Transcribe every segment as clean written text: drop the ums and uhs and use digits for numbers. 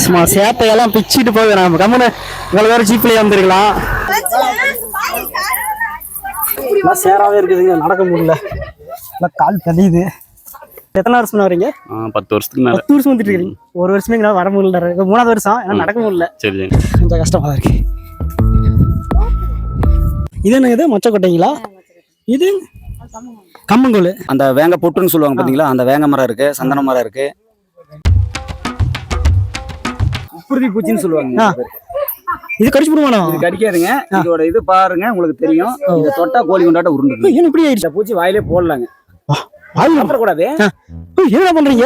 சும்மா சேட்டையெல்லாம் பிச்சுட்டு போக நம்ம கம்முன்னு இவ்வளவு பேர் ஜீப்லயே வந்துருக்கலாம். சேராவே இருக்குதுங்க, நடக்க முடியல, கால் தெரியுது. எத்தனை வருஷம் வரீங்க? 10 வருஷத்துக்கு மேல. 10 வருஷம் வந்துட்டு இருக்கீங்க. ஒரு வருஷமே எங்களால் வர முடியல, 3வது வருஷம் ஏன்னா நடக்க முடியல. சரி, கொஞ்சம் கஷ்டமா தான் இருக்கு. இது என்ன, இது மொச்சக்கொட்டைங்களா? இது கம்மங்கோல், அந்த வேங்க பொட்டுன்னு சொல்லுவாங்க பாத்தீங்களா, அந்த வேங்க மரம் இருக்கு, சந்தன மரம் இருக்கு. உப்புருதி பூச்சின்னு சொல்லுவாங்க. இது கடிச்சு போடுவானோ? இது கடிக்காதுங்க. இதோட இது பாருங்க, உங்களுக்கு தெரியும். இத தொட்டா கோழி கொண்டாட்ட உருண்டு. ஏன் இப்படி ஆயிடுச்சு? பூச்சி வாயிலே போடலாங்க. கூடாது. என்ன பண்றீங்க?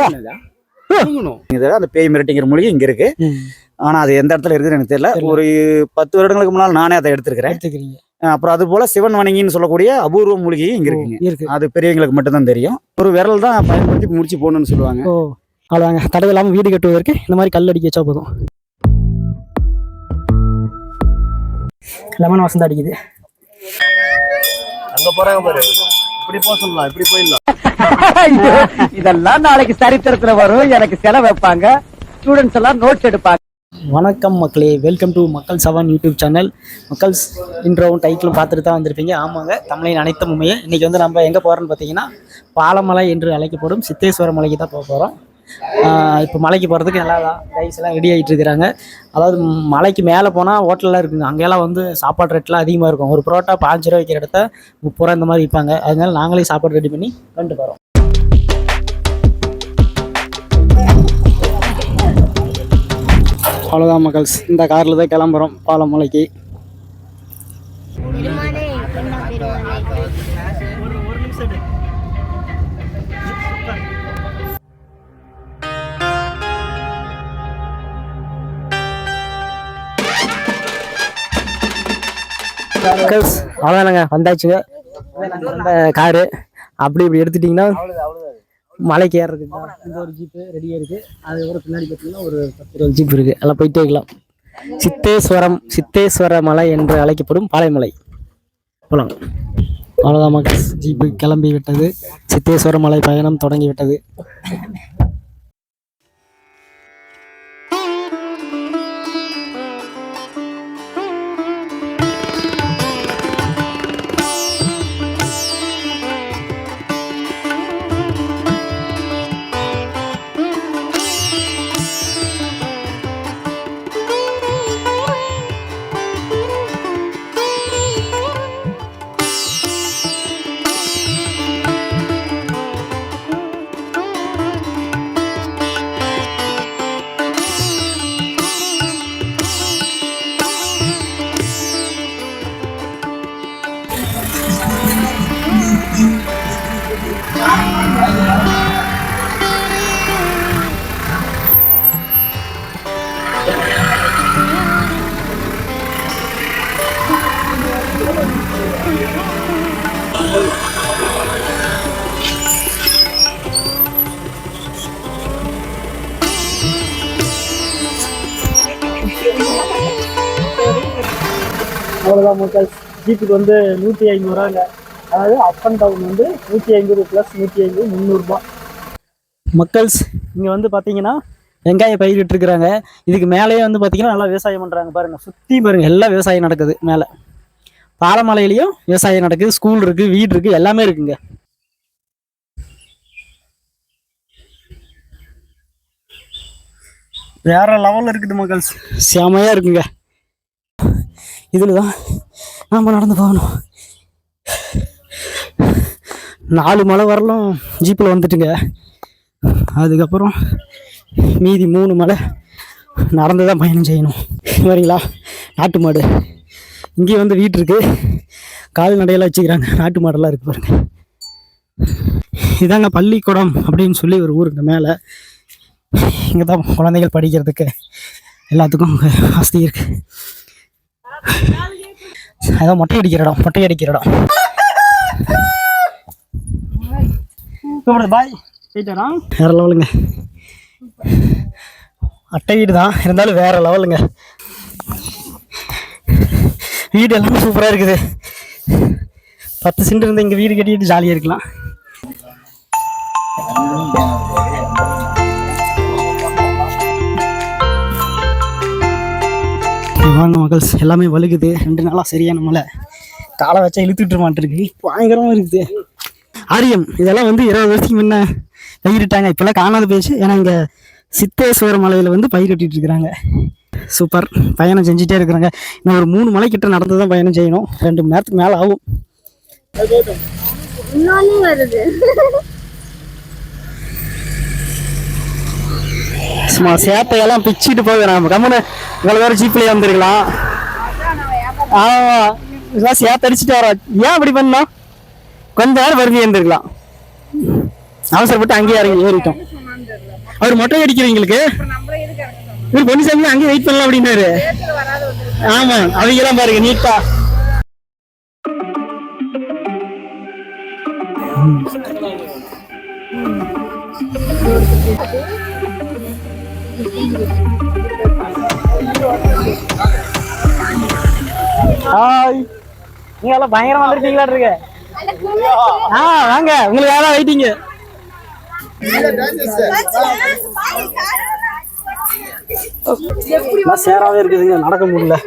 அந்த பேய் மிரட்டிங்கிற மூலிகை இங்க இருக்கு. ஆனா அது எந்த இடத்துல இருக்குன்னு எனக்கு தெரியல. ஒரு 10 வருடங்களுக்கு முன்னால் நானே அதை எடுத்துக்கிறேன். அப்புறம் அது போல சிவன் வணங்கின்னு சொல்லக்கூடிய அபூர்வ மூலிகையும் இங்க இருக்குங்க. அது பெரியவங்களுக்கு மட்டும்தான் தெரியும். ஒரு விரல் தான் பயன்படுத்தி முடிச்சு போகணும்னு சொல்லுவாங்க. அவ்வளோதாங்க. தடவை இல்லாமல் வீடு கட்டுவதற்கு இந்த மாதிரி கல் அடிக்க வச்சா போதும். லெமன் வாசம் அடிக்குது. அங்க போறாங்க பாரு, இப்படி போக சொல்லலாம், இப்படி போயிடலாம். இதெல்லாம் நாளைக்கு சரித்திரத்துல வரும். எனக்கு செலவு வைப்பாங்க, ஸ்டூடெண்ட்ஸ் எல்லாம் நோட்ஸ் எடுப்பாங்க. வணக்கம் மக்களே, வெல்கம் டு மக்கள் 7 யூடியூப் சேனல். மக்கள்ஸ் இன்ட்ரோவும் டைட்டிலும் பார்த்துட்டு தான் வந்திருப்பீங்க. ஆமாங்க, தமிழின் அனைத்து உண்மையே. இன்றைக்கி வந்து நம்ம எங்கே போகிறோன்னு பார்த்தீங்கன்னா, பாலமலை என்று அழைக்கப்படும் சித்தேஸ்வர மலைக்கு தான் போக போகிறோம். இப்போ மலைக்கு போகிறதுக்கு எல்லா கைஸ் எல்லாம் ரெடி ஆகிட்டு இருக்கிறாங்க. அதாவது மலைக்கு மேலே போனால் ஹோட்டல்லாம் இருக்குங்க. அங்கெல்லாம் வந்து சாப்பாடு ரேட்லாம் அதிகமாக இருக்கும். ஒரு புரோட்டா 5 ரூபா வைக்கிற இடத்த 30 ரூபா இந்த மாதிரி விற்பாங்க. அதனால நாங்களே சாப்பாடு ரெடி பண்ணி கொண்டு போகிறோம். அவ்வளோதான் மக்கள்ஸ், இந்த காரில் தான் கிளம்புறோம் பாலமலைக்கு. அவ்வளோதானங்க, வந்தாச்சுங்க. அந்த காரு அப்படி இப்படி எடுத்துட்டிங்கன்னா மலைக்கு ஏறதுக்கு இந்த ஒரு ஜீப்பு ரெடியாக இருக்குது. அது ஒரு பின்னாடி பார்த்தீங்கன்னா ஒரு 10-20 ஜீப் இருக்குது. எல்லாம் போயிட்டே இருக்கலாம். சித்தேஸ்வர மலை என்று அழைக்கப்படும் பாலைமலை போகலாம். அவ்வளோதான் மக்கள், ஜீப்பு கிளம்பி விட்டது. சித்தேஸ்வர மலை பயணம் தொடங்கி விட்டது. அவ்வளோதான் மக்கள், ஜீப்புக்கு வந்து 150 ரூபாங்க. அதாவது அப் அண்ட் டவுன் வந்து 150 + 150 300 ரூபா. மக்கள்ஸ் இங்கே வந்து பார்த்தீங்கன்னா வெங்காயம் பயிரிட்டு இருக்கிறாங்க. இதுக்கு மேலேயே வந்து பார்த்தீங்கன்னா நல்லா விவசாயம் பண்ணுறாங்க. பாருங்கள், சுற்றி பாருங்கள், எல்லாம் விவசாயம் நடக்குது. மேலே பாலமலையிலையும் விவசாயம் நடக்குது. ஸ்கூல் இருக்குது, வீடு இருக்குது, எல்லாமே இருக்குங்க. வேற லெவலில் இருக்குது மக்கள்ஸ், செமையாக இருக்குங்க. இதில் தான் நாம் நடந்து போகணும். 4 மலை வரலும் ஜீப்பில் வந்துட்டுங்க. அதுக்கப்புறம் மீதி 3 மலை நடந்து தான் பயணம் செய்யணும். வரீங்களா, நாட்டு மாடு இங்கேயும் வந்து வீட்டு இருக்குது. கால்நடையெல்லாம் வச்சுக்கிறாங்க. நாட்டு மாடெல்லாம் இருக்குது பாருங்கள். இதாங்க பள்ளிக்கூடம் அப்படின்னு சொல்லி ஒரு ஊருங்க மேலே. இங்கே தான் குழந்தைகள் படிக்கிறதுக்கு எல்லாத்துக்கும் வசதி இருக்குது. அதான் மொட்டை அடிக்கிற இடம். பாய் போயிட்டாரா, வேற லெவலுங்க. அட்டை வீடு தான் இருந்தாலும் வேற லெவலுங்க. வீடு எல்லாமே சூப்பராக இருக்குது. 10 சென்ட் இருந்து இங்கே வீடு கட்டிட்டு ஜாலியாக இருக்கலாம். வாங்க மக்கள்ஸ், எல்லாமே வழுகுது. 2 நாளாக சரியான மழை. காலை வச்சா இழுத்துட்டு மாட்டிருக்கு, பயங்கரமாக இருக்குது. ஆரியம் இதெல்லாம் வந்து 20 வருஷத்துக்கு முன்ன பயிரிட்டாங்க, இப்போல்லாம் காணாத போயிடுச்சு. ஏன்னா இங்கே சித்தேஸ்வர மலையில் வந்து பயிரிட்டிட்டு இருக்கிறாங்க. சூப்பர், பயணம் செஞ்சுட்டே இருக்கிறாங்க. இன்னும் ஒரு 3 மலை கிட்ட நடந்து தான் பயணம் செய்யணும். 2 மணி நேரத்துக்கு மேலே ஆகும். சும்மா சேட்டையெல்லாம் பிச்சுட்டு போகிறோம். கம்முன்னு இவ்வளோ வேறு ஜீப்லேயே வந்துருக்கலாம். ஆமாம், இதெல்லாம் சேட்டை அடிச்சுட்டு வரோம். ஏன் அப்படி பண்ணோம்? கொஞ்ச நேரம் வருதி இருந்திருக்கலாம். அவசரப்பட்டு அங்கேயே இறங்கி ஏறிட்டோம். அவர் மொட்டை அடிக்கிறவங்களுக்கு இவர் பொன்னிசாமி அங்கேயே வெயிட் பண்ணலாம் அப்படின்னாரு. ஆமா, அவங்கெல்லாம் பாருங்க நீட்டா. ஹாய், நீங்க எல்லாம் பயங்கரமா வந்துருக்கீங்களா இருக்கு. வாங்க, உங்களுக்கு யாரா வெயிட்டிங்க. சேராவே இருக்குதுங்க, நடக்க முடியல,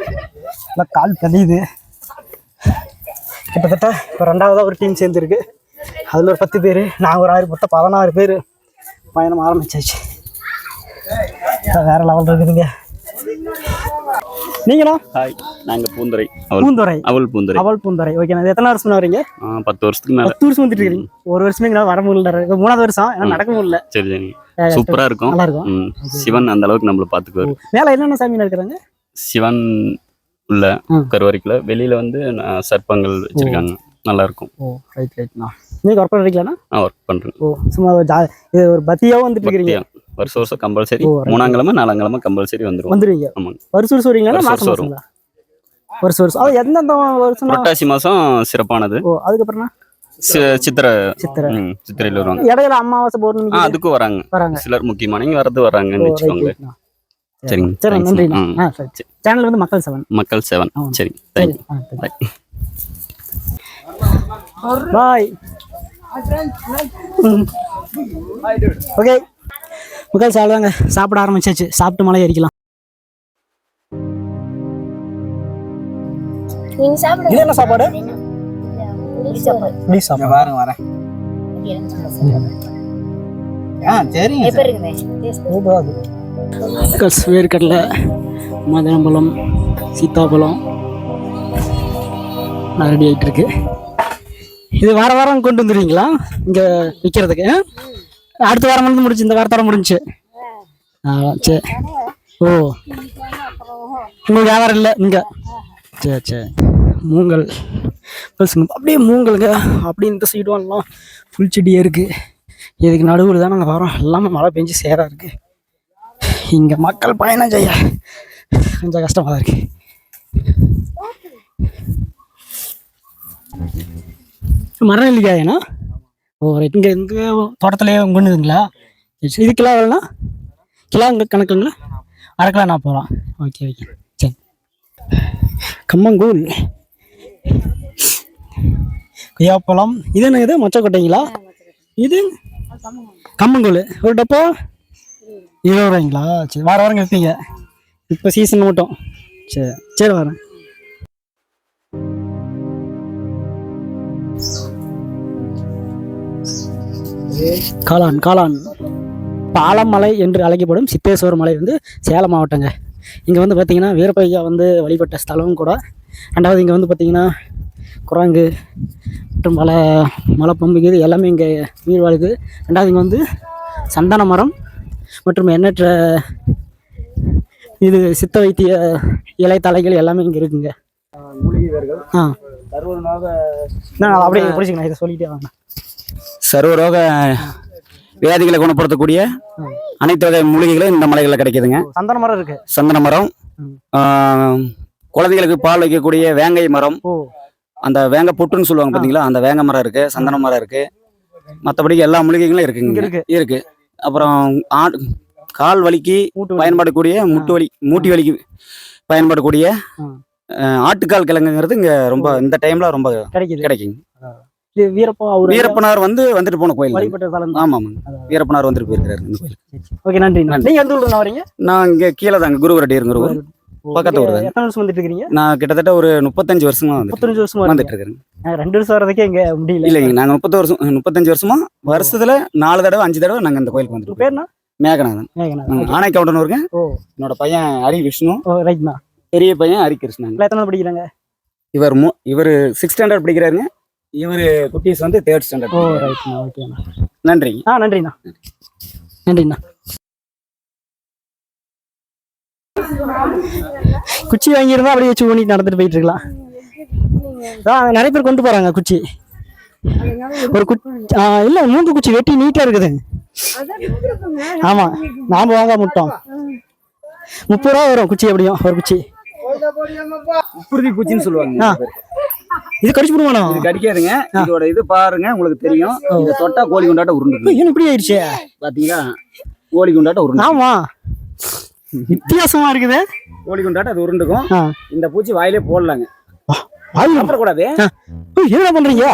கால் கழியுது. கிட்டத்தட்ட இப்போ 2ஆவதா ஒரு டீம் சேர்ந்துருக்கு. அதில் ஒரு 10 பேர், நாங்கள் ஒரு 6, மொத்தம் 16 பேர் பயணம் ஆரம்பிச்சாச்சு. வேற லெவல் இருக்குதுங்க. நீங்களா? ஹாய், நாங்கள் பூந்துரை. அவள் பூந்துரை. ஓகே, நான் எத்தனை வருஷம் வரீங்க? 10 வருஷத்துக்கு மேலே. 10 வருஷம் வந்துட்டு இருக்கீங்க. ஒரு வருஷமே எங்களால் வர முடியல. 3ஆவது வருஷம் ஏன்னா நடக்க முடியல. சரி, சூப்பராக இருக்கும், நல்லா இருக்கும். சிவன் அந்த அளவுக்கு நம்மளை பார்த்துக்குவாரு. மேலே என்னென்ன சாமி இருக்கிறாங்க? சிவன் உள்ள கருவறைக்குள்ள, வெளியில வந்து சர்ப்பங்கள் வச்சிருக்காங்க, நல்லா இருக்கும். நீங்க ஒர்க் பண்றீங்களா? ஒர்க் பண்றேன். சும்மா இது ஒரு பத்தியாவும் வந்துட்டு இருக்கீங்க. வருஷம் கம்பல்சரி 3ஆம் கிழமை 4ஆம் கிழமை கம்பல்சரி வந்துருவீங்க. ஆமாங்க, வருஷம் வருவீங்களா? மாசம் வருங்களா? வருஷம். அது எந்தெந்த வருஷம்? புரட்டாசி மாசம் சிறப்பானது. அதுக்கப்புறம் சித்திரையில வருவாங்க. இடையில அமாவாசை பௌர்ணமி அதுக்கும் வராங்க சிலர், முக்கியமான வர்றாங்கன்னு வச்சுக்கோங்க. சரிங்க, சரி, நன்றி. சேனல் வந்து மக்கள் 7. சரி, தேங்க்யூ, பாய். ஓகே மக்கள், சாப்பிடுவாங்க, சாப்பிட ஆரம்பிச்சாச்சு. சாப்பிட்டு மலை ஏறிக்கலாம். இது என்ன சாப்பாடு? வரேன். வேர்க்கடலை, மாதுளம்பழம், சீத்தாப்பழம் ரெடி ஆகிட்டு இருக்கு. இது வாரம் கொண்டு வந்துடுவீங்களா இங்கே விற்கிறதுக்கு? அடுத்த வாரம் வந்து முடிச்சு, இந்த வாரத்தோட முடிஞ்சு. சரி. ஓ, உங்களுக்கு வியாபாரம் இல்லை இங்கே? சரி. மூங்கல் அப்படியே மூங்கலுங்க. அப்படி இந்த சைடு வரலாம் ஃபுல் செடியாக இருக்குது. இதுக்கு நடுவில் தான் நாங்கள் வரோம். எல்லாமே மழை பெஞ்சு சேராக இருக்குது. இங்கே மக்கள் பயணம் செய்ய கொஞ்சம் கஷ்டமாக தான் இருக்குது. மரம் இல்லையாண்ணா? ஓ ரைட். இங்கே தோட்டத்துலேயே கொண்டுதுங்களா? இது கிலோ எவ்வளோண்ணா? கிலோ இங்கே கணக்குங்களா? அரை கிலோ 40 ரூபா. ஓகே, சரி. கம்மங்கூழ், கொய்யாப்பழம். இது என்ன? இது மொச்சக்கொட்டைங்களா? இது கம்மங்கூழ் ஒரு டப்பா 20 ரூபாய்ங்களா? சரி, வாரம் எடுப்பீங்க? இப்போ சீசன் மட்டும். சரி வரேன். காளான் பாலமலை என்று அழைக்கப்படும் சித்தேஸ்வர மலை வந்து சேலம் மாவட்டங்க. இங்கே வந்து பார்த்திங்கன்னா வீரப்பையா வந்து வழிபட்ட ஸ்தலமும் கூட. 2வது இங்கே வந்து பார்த்திங்கன்னா குரங்கு மற்றும் பல மலைப்பம்புக்கு இது எல்லாமே இங்கே உயிர் வாழுது. 2வது இங்கே வந்து சந்தன மரம் மற்றும் எண்ணற்ற இது சித்த வைத்திய இலைத்தலைகள் எல்லாமே இங்கே இருக்குங்க. மூலிகைகள். அப்படியே பிடிச்சிக்கணும், இதை சொல்லிட்டே வாங்க. சர்வரோக வியாதிகளை குணப்படுத்தக்கூடிய அனைத்து வகை மூலிகைகளும் இந்த மலைகளில் கிடைக்குதுங்க. சந்தன மரம் இருக்கு. சந்தன மரம், குழந்தைகளுக்கு பால் வைக்கக்கூடிய வேங்கை மரம், அந்த வேங்க புட்டுன்னு சொல்லுவாங்க பார்த்தீங்களா, அந்த வேங்க மரம் இருக்கு, சந்தன மரம் இருக்கு. மற்றபடி எல்லா மூலிகைகளும் இருக்கு. அப்புறம் கால் வலிக்கு பயன்படக்கூடிய மூட்டி வலிக்கு பயன்படக்கூடிய ஆட்டுக்கால் கிழங்குங்கிறது இங்க ரொம்ப இந்த டைம்ல ரொம்ப கிடைக்குங்க. வீரப்பனார் வந்துட்டு போன கோயில். ஆமா, வீரப்பனார் வந்துட்டு போயிருக்காரு இந்த கோயில். ஓகே, நன்றி. நீங்க எந்த ஊர்ல வரீங்க? நான் இங்க கீழே தாங்க, குருவரடியர். பக்கத்து ஊர் தான். எத்தனை வருஷம் வந்துட்டு இருக்கீங்க? நான் கிட்டத்தட்ட ஒரு 35 வருஷமா 35 வருஷமா வந்துட்டு இருக்கிறேன். 2 வருஷம் வரதுக்கே இங்க முடியல. இல்லைங்க, நாங்க 35 வருஷமா வருஷத்துல 4 தடவை 5 தடவை நாங்க இந்த கோயிலுக்கு வந்துட்டு. பேர்னா மேகநாதன். ஆனை கவுண்டர் இருக்கேன். என்னோட பையன் ஹரி விஷ்ணு. ரைட்ண்ணா. பெரிய பையன் ஹரி கிருஷ்ணன். எத்தனை படிக்கிறாங்க? இவர் 6th ஸ்டாண்டர்ட் படிக்கிறாருங்க. இவர் குட்டீஸ் வந்து 3rd ஸ்டாண்டர்ட். ரைட்ண்ணா. ஓகேண்ணா. நன்றி. நன்றிண்ணா. நன்றிண்ணா. குச்சி வாங்கியிருந்தா அப்படியே வச்சு ஊனிட்டு நடந்துட்டு போயிட்டு இருக்கலாம். நிறைய பேர் கொண்டு போறாங்க குச்சி. ஒரு இல்ல 3 குச்சி வெட்டி நீட்டா இருக்குது. ஆமா, நாம வாங்க முட்டோம். 30 ரூபா வரும் குச்சி. எப்படியும் ஒரு குச்சி. உப்புருதி பூச்சின்னு சொல்லுவாங்க. இது கடிச்சு போடுவானோ? இது கடிக்காதுங்க. இதோட இது பாருங்க, உங்களுக்கு தெரியும். இந்த தொட்டா கோழி குண்டாட்ட உருண்டு. ஏன் இப்படி ஆயிடுச்சு பாத்தீங்களா? கோழி குண்டாட்ட உருண்டு. ஆமா, வித்தியாசமா இருக்குது. கோழி குண்டாட்ட அது உருண்டுக்கும். இந்த பூச்சி வாயிலே போடலாங்க. சாப்பிடக்கூடாது. என்ன பண்றீங்க?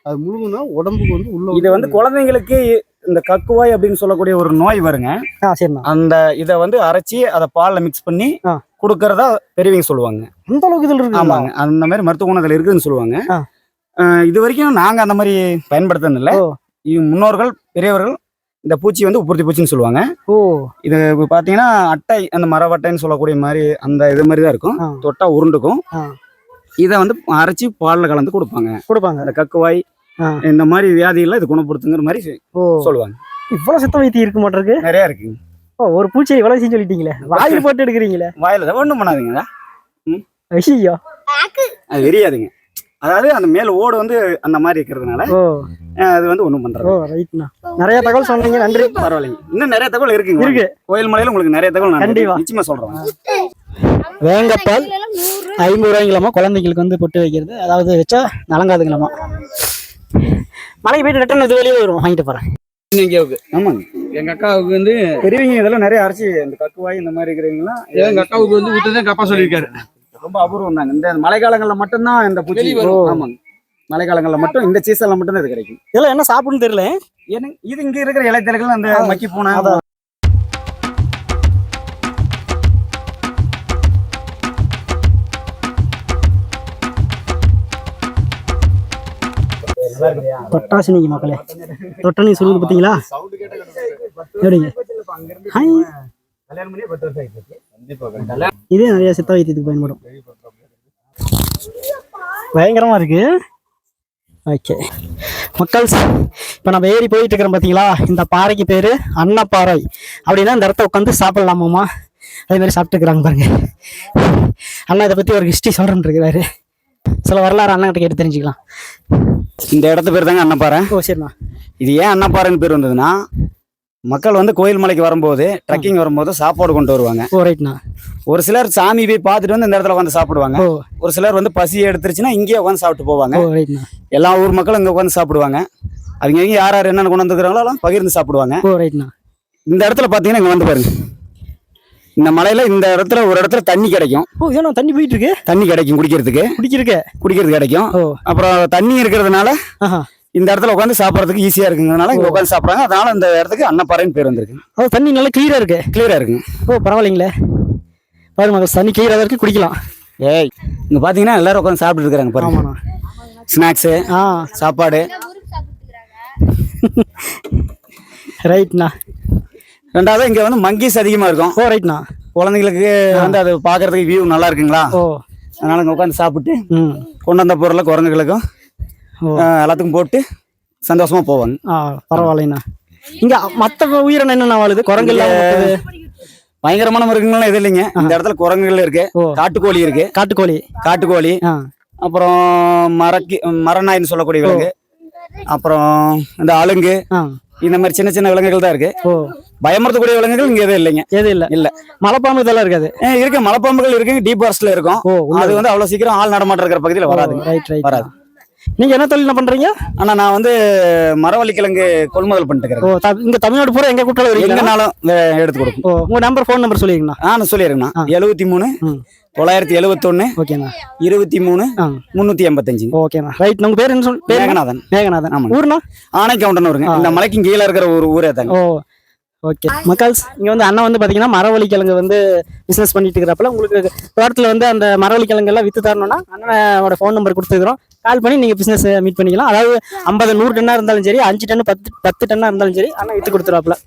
அது முழுங்கணும் உடம்புக்கு வந்து உள்ள. இது வந்து குழந்தைங்களுக்கு இந்த கக்குவாய் அப்படின்னு சொல்லக்கூடிய ஒரு நோய் வருங்க. அந்த இதை வந்து அரைச்சி அதை பால்ல மிக்ஸ் பண்ணி கொடுக்கறதா பெரியவங்க சொல்லுவாங்க. அந்த அளவுக்கு இதுல இருக்கு. ஆமாங்க, அந்த மாதிரி மருத்துவ குணம் அதுல இருக்குன்னு சொல்லுவாங்க. இது வரைக்கும் நாங்க அந்த மாதிரி பயன்படுத்துறது இல்லை. முன்னோர்கள் பெரியவர்கள் இந்த பூச்சி வந்து உப்புருத்தி பூச்சின்னு சொல்லுவாங்க. இது பாத்தீங்கன்னா அட்டை, அந்த மரவட்டைன்னு சொல்லக்கூடிய மாதிரி அந்த இது மாதிரி தான் இருக்கும். தொட்டா உருண்டுக்கும். இதை வந்து அரைச்சி பால்ல கலந்து கொடுப்பாங்க. அந்த கக்குவாய் இந்த மாதிரி வியாதிகள்லாம் இது குணப்படுத்துங்கிற மாதிரி சொல்லுவாங்க. இவ்வளவு சித்த வைத்தியம் இருக்கு மாட்டிருக்கு. நிறைய இருக்குங்க. ஒரு பூச்சியை இவ்வளவு சொல்லிட்டீங்களே, வாயில் போட்டு எடுக்கிறீங்களே. வாயில ஒண்ணும் பண்ணாதீங்க. ஐயோ, அது தெரியாதுங்க. அதாவது அந்த மேல ஓடு வந்து அந்த மாதிரி இருக்கிறதுனால அது வந்து ஒண்ணும் பண்றது. ரைட்ண்ணா. நிறைய தகவல் சொன்னீங்க, நன்றி. பரவாயில்லைங்க, இன்னும் நிறைய தகவல் இருக்குங்க. கோயில் மலையில உங்களுக்கு நிறைய தகவல் கண்டிப்பா நிச்சயமா சொல்றேன். வேங்கப்பால் 50 ரூபாய்ங்களாமா குழந்தைங்களுக்கு வந்து பொட்டு வைக்கிறது. அதாவது வச்சா நலங்காதுங்களாமா. மலைக்கு போயிட்டு ரிட்டர்ன் இது வெளியே வரும், வாங்கிட்டு போறேன். ஆமாங்க, எங்க அக்காவுக்கு வந்து பெரியவங்க இதெல்லாம் நிறைய அரைச்சி இந்த கக்குவாய் இந்த மாதிரி இருக்கிறவங்கலாம் எங்க அக்காவுக்கு வந்து விட்டுதான் எங்க அப்பா சொல்லியிருக்காரு. ரொம்ப அபூர்வம் தாங்க. இந்த மழைக்காலங்கள்ல மட்டும்தான் இந்த பூச்சி. ஆமாங்க, மழைக்காலங்கள்ல மட்டும் இந்த சீசன்ல மட்டும்தான் இது கிடைக்கும். இதெல்லாம் என்ன சாப்பிடுன்னு தெரியல. இது இங்க இருக்கிற இலைத்தலைகள் அந்த மக்கி பூனை. தொட்டாசினிக்கு மக்களே, தொட்டனி சொல்லுது பார்த்தீங்களா? எப்படிங்க? இதே நிறைய சித்த வைத்தியத்துக்கு பயன்படும். பயங்கரமா இருக்கு. ஓகே மக்கள்ஸ், இப்போ நம்ம ஏறி போயிட்டு இருக்கிறோம் பார்த்தீங்களா? இந்த பாறைக்கு பேர் அன்னப்பாறை. அப்படின்னா இந்த இடத்த உட்காந்து சாப்பிடலாமாம்மா. அதே மாதிரி சாப்பிட்டுக்கிறாங்க பாருங்க. அண்ணா இதை பற்றி ஒரு ஹிஸ்ட்ரி சொல்கிறேன்னு இருக்கிறாரு. சில வரலாறு அண்ணாகிட்ட கேட்டு தெரிஞ்சுக்கலாம். இந்த இடத்து பேர் தாங்க அன்னப்பாறை. சரிண்ணா. இது ஏன் அன்னப்பாறைன்னு பேர் வந்ததுன்னா, மக்கள் வந்து கோயில் மலைக்கு வரும்போது ட்ரெக்கிங் வரும்போது சாப்பாடு கொண்டு வருவாங்க. ரைட்ண்ணா. ஒரு சிலர் சாமி போய் பார்த்துட்டு வந்து இந்த இடத்துல உட்காந்து சாப்பிடுவாங்க. ஒரு சிலர் வந்து பசி எடுத்துருச்சுன்னா இங்கேயே உட்காந்து சாப்பிட்டு போவாங்க. எல்லா ஊர் மக்களும் இங்கே உட்காந்து சாப்பிடுவாங்க. அவங்க இங்கே யார் யார் என்னென்ன கொண்டு வந்துக்கிறாங்களோ எல்லாம் பகிர்ந்து சாப்பிடுவாங்க. இந்த இடத்துல பார்த்தீங்கன்னா இங்கே வந்து பாருங்க, இந்த மலையில இந்த இடத்துல ஒரு இடத்துல தண்ணி கிடைக்கும். தண்ணி போயிட்டு இருக்கு. தண்ணி கிடைக்கும் குடிக்கிறது கிடைக்கும். அப்புறம் தண்ணி இருக்கிறதுனால இந்த இடத்துல உட்காந்து சாப்பிடறதுக்கு ஈஸியா இருக்குங்கிறதுனால இங்க உட்காந்து சாப்பிடுறாங்க. அதனால இந்த இடத்துக்கு அன்னப்பாறைன்னு பேர் வந்திருக்கு. தண்ணி நல்லா கிளியரா இருக்குங்க. பரவாயில்லைங்களே, பாருங்க தண்ணி கிளியரா இருக்கு, குடிக்கலாம். இங்க பாத்தீங்கன்னா எல்லாரும் உட்காந்து சாப்பிட்டு இருக்காங்க பாருங்க. ஸ்நாக்ஸ், சாப்பாடு. ரைட்ண்ணா. ரெண்டாவது இங்க வந்து மங்கீஸ் அதிகமா இருக்கும். ரைட்ண்ணா. குழந்தைங்களுக்கு வந்து அது பாக்குறதுக்கு வியூ நல்லா இருக்குங்களா, அதனால இங்க உட்காந்து சாப்பிட்டு கொண்டு வந்த பொருளை குரங்குகளுக்கும் எல்லாத்துக்கும் போட்டு சந்தோஷமா போவாங்க. பரவாயில்லைண்ணா. இங்க மற்ற உயிரினம் என்னென்ன வாழுது? குரங்குல பயங்கரமான மிருகங்கள்லாம் எது இல்லைங்க. இந்த இடத்துல குரங்குகள் இருக்கு, காட்டுக்கோழி இருக்கு. காட்டுக்கோழி அப்புறம் மரநாயின்னு சொல்லக்கூடிய விலங்கு, அப்புறம் இந்த அலுங்கு, இந்த மாதிரி சின்ன சின்ன விலங்குகள் தான் இருக்கு. பயமுறுத்தக்கூடிய விலங்குகள் இங்க எதுவும் இல்ல. மலைப்பாம்பு இதெல்லாம் இருக்காது. இருக்கு, மலைப்பாம்புகள் இருக்கு, டீப் ஃபாரஸ்ட்ல இருக்கும். அது வந்து அவ்வளவு சீக்கிரம் ஆள் நடமாட்டம் இருக்கிற பகுதியில் வராது. நீங்க என்ன தொழில் பண்றீங்க? ஆனா நான் வந்து மரவள்ளி கிழங்கு கொள்முதல் பண்ணிட்டு இருக்கேன். இங்க தமிழ்நாடு பூரா எங்க கூட்டாலும் எங்கனாலும் எடுத்து கொடுக்கும். உங்க நம்பர், ஃபோன் நம்பர் சொல்லிருங்கண்ணா. நான் சொல்லிடுறேண்ணா. 73 971 23 385. ஓகேண்ணா. ரைட். உங்க பேர் என்ன சொல்லு? மேகநாதன். ஆமா. ஊர்னா ஆனை கவுண்டர்னு வருங்க. இந்த மலைக்கு கீழே இருக்கிற ஒரு ஊரே தாங்க. ஓகே மக்கள்ஸ், இங்கே வந்து அண்ணன் வந்து பார்த்தீங்கன்னா மரவள்ளிக்கிழங்கு வந்து பிஸ்னஸ் பண்ணிட்டு இருக்கிறப்பல உங்களுக்கு தோட்டத்தில் வந்து அந்த மரவள்ளிக்கிழங்கு எல்லாம் விற்று தரணும்னா அண்ணனோட ஃபோன் நம்பர் கொடுத்துருக்குறோம். கால் பண்ணி நீங்கள் பிஸ்னஸ் மீட் பண்ணிக்கலாம். அதாவது 50-100 டன்னாக இருந்தாலும் சரி, 5 டன் 10 டன்னாக இருந்தாலும் சரி அண்ணன் விற்று கொடுத்துருவாப்புல.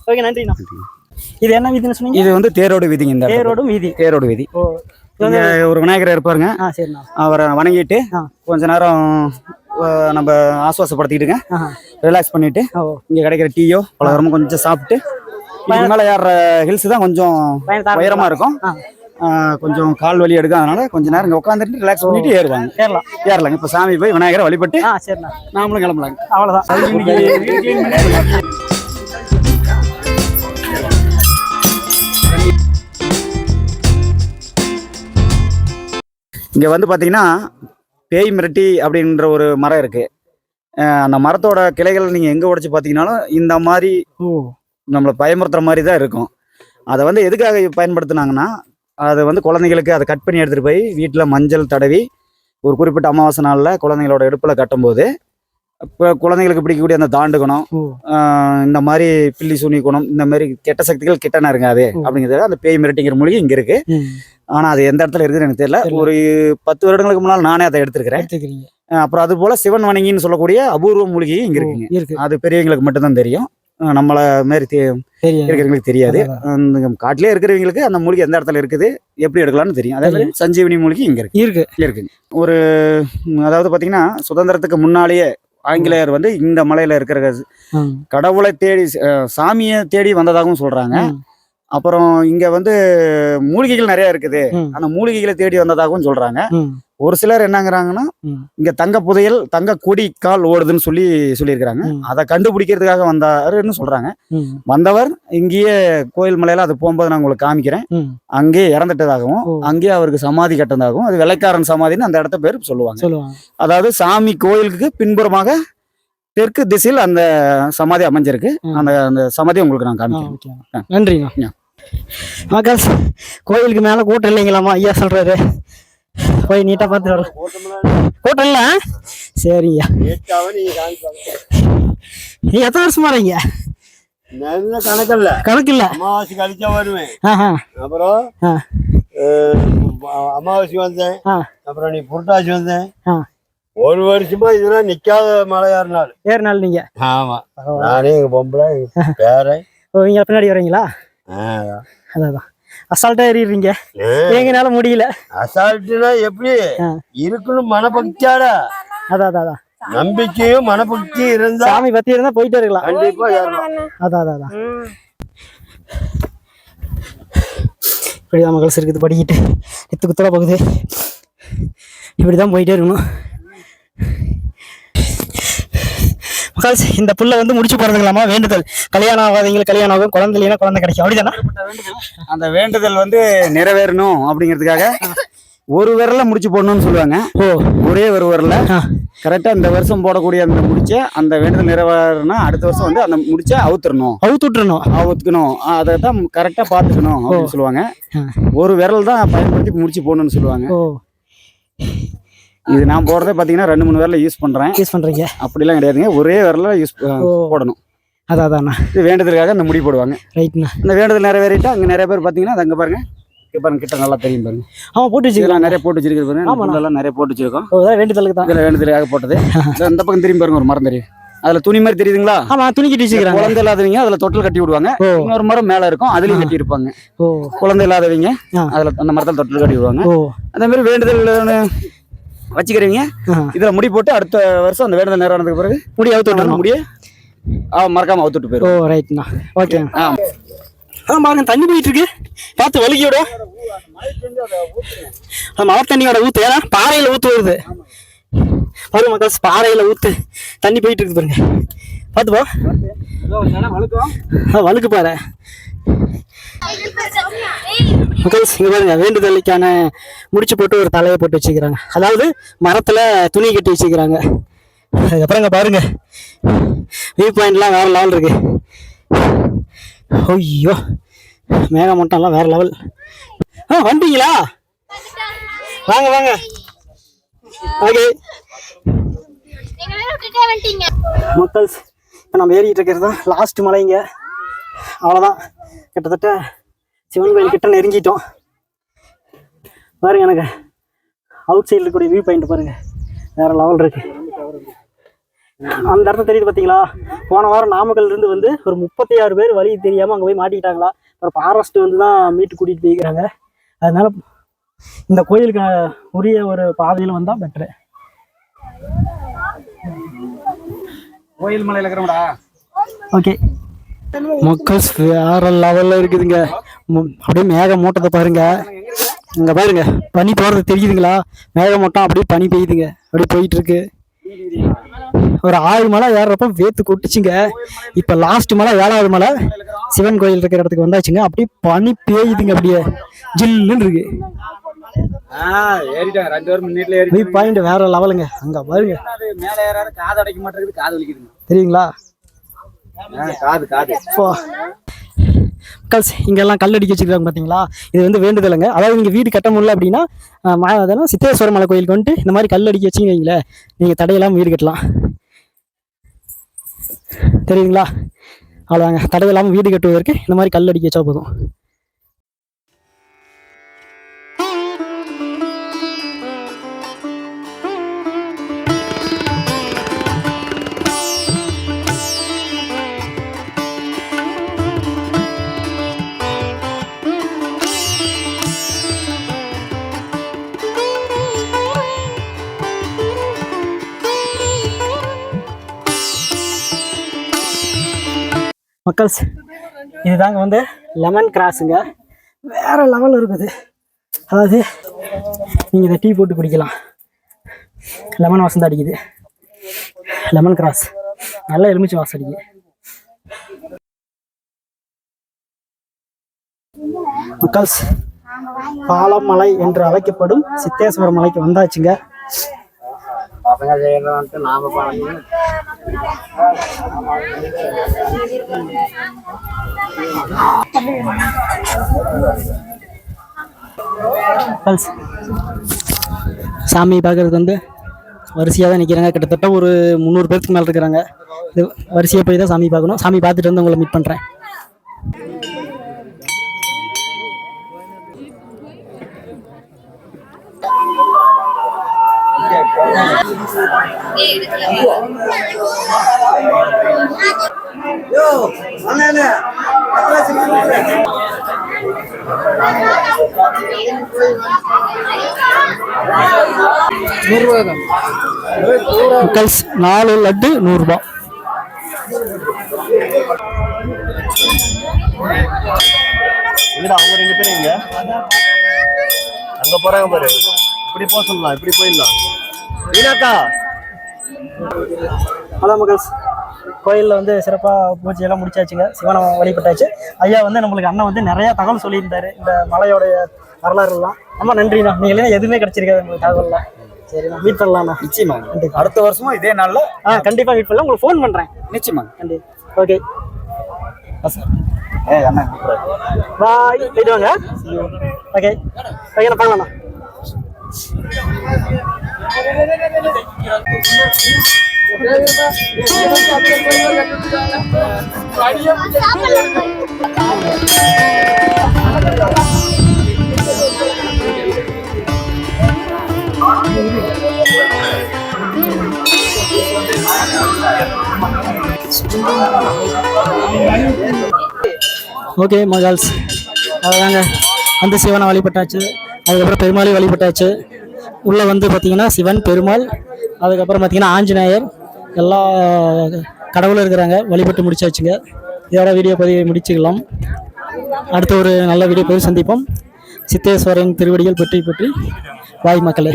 ஓகே, நன்றிண்ணா. இது என்ன வீதின்னு சொன்னீங்க? இது வந்து தேரோடு வீதிங்க. இந்த தேரோடும் வீதி. தேரோடு வீதி. ஓ, இங்க ஒரு விநாயகர் இருப்பாருங்க. சரிண்ணா. அவரை வணங்கிட்டு கொஞ்ச நேரம் நம்ம ஆசுவாசப்படுத்திக்கிட்டுங்க, ரிலாக்ஸ் பண்ணிட்டு இங்க கிடைக்கிற டீயோ பலகாரமோ கொஞ்சம் சாப்பிட்டு, இதுக்கு மேல ஏற ஹில்ஸ் தான் கொஞ்சம் உயரமா இருக்கும், கொஞ்சம் கால் வலி எடுக்கும். அதனால கொஞ்ச நேரம் இங்க உட்காந்துட்டு ரிலாக்ஸ் பண்ணிட்டு ஏறலாங்க. இப்ப சாமி போய் விநாயகரை வழிபட்டு நாமளும் கிளம்பலாங்க. அவ்வளவுதான். இங்க வந்து பாத்தீங்கன்னா பேய் மிரட்டி அப்படின்ற ஒரு மரம் இருக்கு. அந்த மரத்தோட கிளைகள் நீங்க எங்க உடைச்சு பாத்தீங்கன்னாலும் இந்த மாதிரி நம்மளை பயமுறுத்துற மாதிரி தான் இருக்கும். அதை வந்து எதுக்காக பயன்படுத்தினாங்கன்னா, அதை வந்து குழந்தைங்களுக்கு அதை கட் பண்ணி எடுத்துட்டு போய் வீட்டில் மஞ்சள் தடவி ஒரு குறிப்பிட்ட அமாவாசை நாளில் குழந்தைங்களோட இடுப்பில் கட்டும்போது, இப்போ குழந்தைங்களுக்கு பிடிக்கக்கூடிய அந்த தாண்டுகுணம், இந்த மாதிரி பில்லி சூனி குணம், இந்த மாதிரி கெட்ட சக்திகள் கிட்ட நெருங்காது அப்படிங்கிறது அந்த பேய் மிரட்டிங்கிற மூலிகை இங்க இருக்கு. ஆனா அது எந்த இடத்துல இருக்குதுன்னு எனக்கு தெரியல. ஒரு 10 வருடங்களுக்கு முன்னால் நானே அதை எடுத்திருக்கிறேன். அப்புறம் அது போல சிவன் வணங்கின்னு சொல்லக்கூடிய அபூர்வ மூலிகையும் இங்க இருக்குங்க. அது பெரியவங்களுக்கு மட்டும்தான் தெரியும், நம்மள மாதிரி இருக்கிறவங்களுக்கு தெரியாது. காட்டிலே இருக்கிறவங்களுக்கு அந்த மூலிகை எந்த இடத்துல இருக்குது, எப்படி எடுக்கலாம்னு தெரியும். அதே மாதிரி சஞ்சீவனி மூலிகை இங்க இருக்குங்க. ஒரு அதாவது பாத்தீங்கன்னா சுதந்திரத்துக்கு முன்னாலேயே ஆங்கிலேயர் வந்து இந்த மலையில இருக்கிற கடவுளை தேடி சாமியை தேடி வந்ததாகவும் சொல்றாங்க. அப்புறம் இங்க வந்து மூலிகைகள் நிறைய இருக்குது, அந்த மூலிகைகளை தேடி வந்ததாகவும் சொல்றாங்க. ஒரு சிலர் என்னங்கிறாங்கன்னா, இங்க தங்க புதையல் தங்க கொடி கால் ஓடுதுன்னு சொல்லியிருக்கிறாங்க. அதை கண்டுபிடிக்கிறதுக்காக வந்தாருன்னு சொல்றாங்க. வந்தவர் இங்கேயே கோயில் மலையில அது போகும்போது நான் உங்களுக்கு காமிக்கிறேன், அங்கேயே இறந்துட்டதாகவும் அங்கேயே அவருக்கு சமாதி கட்டதாகவும், அது வெள்ளைக்காரன் சமாதின்னு அந்த இடத்த பேர் சொல்லுவாங்க. அதாவது சாமி கோயிலுக்கு பின்புறமாக தெற்கு திசையில் அந்த சமாதி அமைஞ்சிருக்கு. அந்த சமாதி உங்களுக்கு நான் காமிக்கிறேன். நன்றிங்க. மக்கள், கோயிலுக்கு மேல கூட்டம் இல்லைங்களாமா ஐயா சொல்றாரு. போய் நீட்டா பார்த்து வர கூட்டம் இல்ல. சரிங்க, நீ எத்தனை வருஷமா வரீங்க? கணக்கு இல்ல. அமாவாசை கழிச்சா வருவேன். அப்புறம் அமாவாசை வந்தேன், அப்புறம் நீ புரட்டாசி வந்தேன். ஒரு வருஷமா இதெல்லாம் நிக்காத மலை ஏறினாள் நீங்க? ஆமா, நானே எங்க பொம்பளை பேரன். நீங்க பின்னாடி வரீங்களா? அதான் அசால்ட்டா ஏறிடுறீங்க. எங்கனால முடியல. அசால்ட்டுனா எப்படி இருக்கணும், மனபக்தியாடா. அதான் நம்பிக்கையும் மனபக்தியும் இருந்தா, சாமி பத்தி இருந்தா போயிட்டே இருக்கலாம். கண்டிப்பா ஏறலாம். அதான் இப்படிதான் மகள் இருக்குது. படிக்கிட்டு எத்து குத்தலா போகுது. இப்படிதான் போயிட்டே இருக்கணும். இந்த புல்ல வந்து முடிச்சு போறதுங்களாமா வேண்டுதல். கல்யாணம் ஆகாதவங்களுக்கு கல்யாணம் ஆகும், குழந்தை இல்லைன்னா குழந்தை கிடைக்கும், அப்படிதானா? அந்த வேண்டுதல் வந்து நிறைவேறணும் அப்படிங்கிறதுக்காக ஒரு விரல முடிச்சு போடணும்னு சொல்லுவாங்க. ஒரே ஒரு விரல கரெக்டா இந்த வருஷம் போடக்கூடிய அந்த முடிச்ச அந்த வேண்டுதல் நிறைவேறனா அடுத்த வருஷம் வந்து அந்த முடிச்ச அவுத்துக்கணும். அதை தான் கரெக்டா பாத்துக்கணும் அப்படின்னு சொல்லுவாங்க. ஒரு விரல் தான் பயன்படுத்தி முடிச்சு போடணும்னு சொல்லுவாங்க. இது நான் போடுறதே பாத்தீங்கன்னா 2-3 விரல யூஸ் பண்றீங்க. அப்படிலாம் கிடையாதுங்க, ஒரே விரல யூஸ் போடணும். அதான் இது வேண்டுதலுக்காக அந்த முடி போடுவாங்க. ரைட்ண்ணா. இந்த வேண்டுதல் நிறைவேறிட்டா அங்க நிறைய பேர் பாத்தீங்கன்னா அங்க பாருங்க, கிட்ட நல்லா தெரியும் பாருங்க. போட்டு வச்சிருக்கோம், நிறைய போட்டு வச்சிருக்கேன். நிறைய போட்டு வச்சிருக்கோம். வேண்டுதலுக்கு தான். வேண்டுதலுக்காக போட்டது. அந்த பக்கம் திரும்பி பாருங்க, ஒரு மரம் தெரியும். அதுல துணி மாதிரி தெரியுதுங்களா? ஆமா, துணி கட்டி வச்சிருக்காங்க. குழந்தை இல்லாதவங்க அதுல தொட்டில் கட்டி விடுவாங்க. இன்னொரு மரம் மேல இருக்கும், அதுலயும் கட்டி இருப்பாங்க. குழந்தை இல்லாதவங்க அதுல அந்த மரத்துல தொட்டில் கட்டி விடுவாங்க. அந்த மாதிரி வேண்டுதல் வச்சுக்கிறீங்க. இதுல முடி போட்டு அடுத்த வருஷம் அந்த வேண்டுதல் நேரம் பிறகு முடி அவுத்து முடிய மறக்காம அவுத்துட்டு போயிடும். ரைட்ண்ணா, ஓகே. பாருங்க, தண்ணி போயிட்டு இருக்கு, பார்த்து வலிக்கியோட மழை தண்ணியோட ஊத்து. ஏன்னா பாறையில ஊத்து வருது பாருங்க மக்கள், பாறையில ஊத்து தண்ணி போயிட்டு இருக்கு பாருங்க, பார்த்து போ. வழுக்கு பாரு மக்கள். இங்க பாருங்க, வேண்டுதலுக்கான முடிச்சு போட்டு ஒரு தலையை போட்டு வச்சுக்கிறாங்க. அதாவது மரத்துல துணி கட்டி வச்சுக்கிறாங்க. அதுக்கப்புறம் இங்க பாருங்க, வியூ பாயிண்ட்லாம் வேற லெவல் இருக்கு. ஐயோ, மேகமூட்டம்லாம் வேற லெவல். வந்துட்டீங்களா? வாங்க. ஓகே மக்கள், இப்போ நம்ம ஏறிட்டு இருக்கிறது தான் லாஸ்ட் மலைங்க. அவ்வளோதான், கிட்டத்தட்ட சிவன் கோயில் கிட்ட நெருங்கிட்டோம். பாருங்க, எனக்கு அவுட் சைடில் இருக்கக்கூடிய வியூ பாயிண்ட் பாருங்க, வேற லெவல் இருக்கு. அந்த இடத்துல தெரியுது பார்த்தீங்களா? போன வாரம் நாமக்கல்லேருந்து வந்து ஒரு 36 பேர் வழி தெரியாமல் அங்கே போய் மாட்டிக்கிட்டாங்களா. அப்புறம் ஃபாரஸ்ட் வந்து தான் மீட்டு கூட்டிகிட்டு போய்க்கிறாங்க. அதனால இந்த கோயிலுக்கு உரிய ஒரு பாதையில் வந்தால் பெட்ரு. கோயில் மலையில் இருக்கிறோம்டா. ஓகே மக்கள்ஸ், வேற லெவலில் இருக்குதுங்க. அப்படியே மேக மூட்டத்தை பாருங்க, இங்கே பாருங்க பனி போகிறது தெரியுதுங்களா? மேக மூட்டம் அப்படியே பனி பெய்யுதுங்க, அப்படியே போயிட்டு இருக்கு. ஒரு 6 மலை ஏறுறப்ப வேத்து கொட்டுச்சுங்க. இப்போ லாஸ்ட் மலை 7வது மலை சிவன் கோயில் இருக்கிற இடத்துக்கு வந்தாச்சுங்க. அப்படியே பனி பெய்யுதுங்க, அப்படியே ஜில்லுன்னு இருக்கு. பாயிண்ட் வேற லெவலுங்க. அங்க பாருங்க, மேலே ஏறாரு காது அடைக்க மாட்டேங்குது, காது வலிக்குதுங்க தெரியுங்களா? காது இங்கெல்லாம் கல் அடிக்க வச்சிருக்காங்க பார்த்தீங்களா? இது வந்து வேண்டுதலுங்க. அதாவது நீங்கள் வீடு கட்ட முடியல அப்படின்னா அதெல்லாம் சித்தேஸ்வர மலை கோயிலுக்கு வந்துட்டு இந்த மாதிரி கல் அடிக்க வச்சிங்க வைங்களேன், நீங்கள் தடையெல்லாம் வீடு கட்டலாம். தெரியுங்களா? அவ்வளோதாங்க, தடையில்லாமல் வீடு கட்டுவதற்கு இந்த மாதிரி கல் அடிக்க வச்சா போதும். மக்கள்ஸ், இதுதாங்க வந்து லெமன் கிராஸுங்க. வேற லெவல் இருக்குது. அதாவது நீங்கள் இதை டீ போட்டு குடிக்கலாம். லெமன் வாசம் தான் அடிக்குது. லெமன் கிராஸ் நல்ல எலுமிச்சை வாசம் அடிக்குது. மக்கள்ஸ், பாலமலை என்று அழைக்கப்படும் சித்தேஸ்வர மலைக்கு வந்தாச்சுங்க. பசங்க செய்யறதான்ட்டு நாம பாருங்க. சாமி பார்க்கறதுக்கு வந்து வரிசையாக தான் நிற்கிறாங்க. கிட்டத்தட்ட ஒரு 300 பேருக்கு மேலே இருக்கிறாங்க. இது வரிசையாக போய் தான் சாமி பார்க்கணும். சாமி பார்த்துட்டு வந்து உங்களை மீட் பண்ணுறேன். மக்கள்ஸ், 4 லட்டு 100 ரூபாய். அவங்க 2 பேரும் இங்க அங்க போறாங்க பாரு. இப்படி போக சொல்லலாம், இப்படி போயிடலாம். வீணாக்கா. ஹலோ மக்கள்ஸ், கோயிலில் வந்து சிறப்பாக பூஜையெல்லாம் முடிச்சாச்சுங்க. சிவனை வழிபட்டாச்சு. ஐயா வந்து நம்மளுக்கு அண்ணன் வந்து நிறையா தகவல் சொல்லியிருந்தாரு, இந்த மலையோடைய வரலாறுலாம். ரொம்ப நன்றிண்ணா. நீங்களே எதுவுமே கிடைச்சிருக்காது உங்களுக்கு தகவல்லாம். சரிண்ணா, மீட் பண்ணலாம்ண்ணா. நிச்சயமா, அடுத்த வருஷமும் இதே நாளில் கண்டிப்பாக மீட் பண்ணலாம். உங்களுக்கு ஃபோன் பண்ணுறேன். நிச்சயமா. நன்றி. ஓகே அண்ணா பாய், போயிட்டு வாங்க. ஓகே ஓகே, நான் பார்க்கலாம்ண்ணா. ஓகே மகால்ஸ், அதாங்க அந்த சிவனை வழிபட்டாச்சு. அதுக்கப்புறம் பெருமாளை வழிபட்டாச்சு. உள்ளே வந்து பார்த்திங்கன்னா சிவன், பெருமாள், அதுக்கப்புறம் பார்த்திங்கன்னா ஆஞ்சநேயர், எல்லா கடவுளும் இருக்கிறாங்க. வழிபட்டு முடிச்சாச்சுங்க. இதோட வீடியோ பதிவை முடிச்சுக்கலாம். அடுத்த ஒரு நல்ல வீடியோ பதிவு சந்திப்போம். சித்தேஸ்வரன் திருவடிகள் பற்றி பற்றி வாய் மக்களே.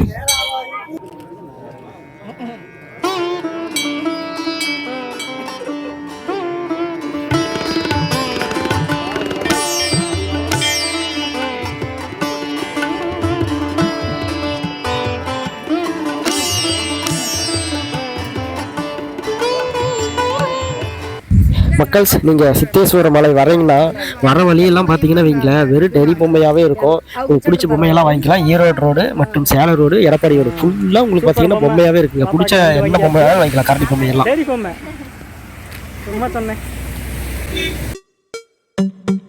மக்கள்ஸ், நீங்கள் சித்தேஸ்வர மலை வரீங்கன்னா வர வழியெல்லாம் பார்த்தீங்கன்னா வைங்களேன், வெறும் டெரி பொம்மையாகவே இருக்கும். உங்களுக்கு பிடிச்ச பொம்மையெல்லாம் வாங்கிக்கலாம். ஈரோடு ரோடு மற்றும் சேலம் ரோடு, எடப்பாடி ரோடு ஃபுல்லாக உங்களுக்கு பார்த்தீங்கன்னா பொம்மையாகவே இருக்குங்க. பிடிச்ச என்ன பொம்மையாகவும் வாங்கிக்கலாம். கரடி பொம்மையெல்லாம். பொம்மை சும்மா சொன்னேன். வணக்கம்.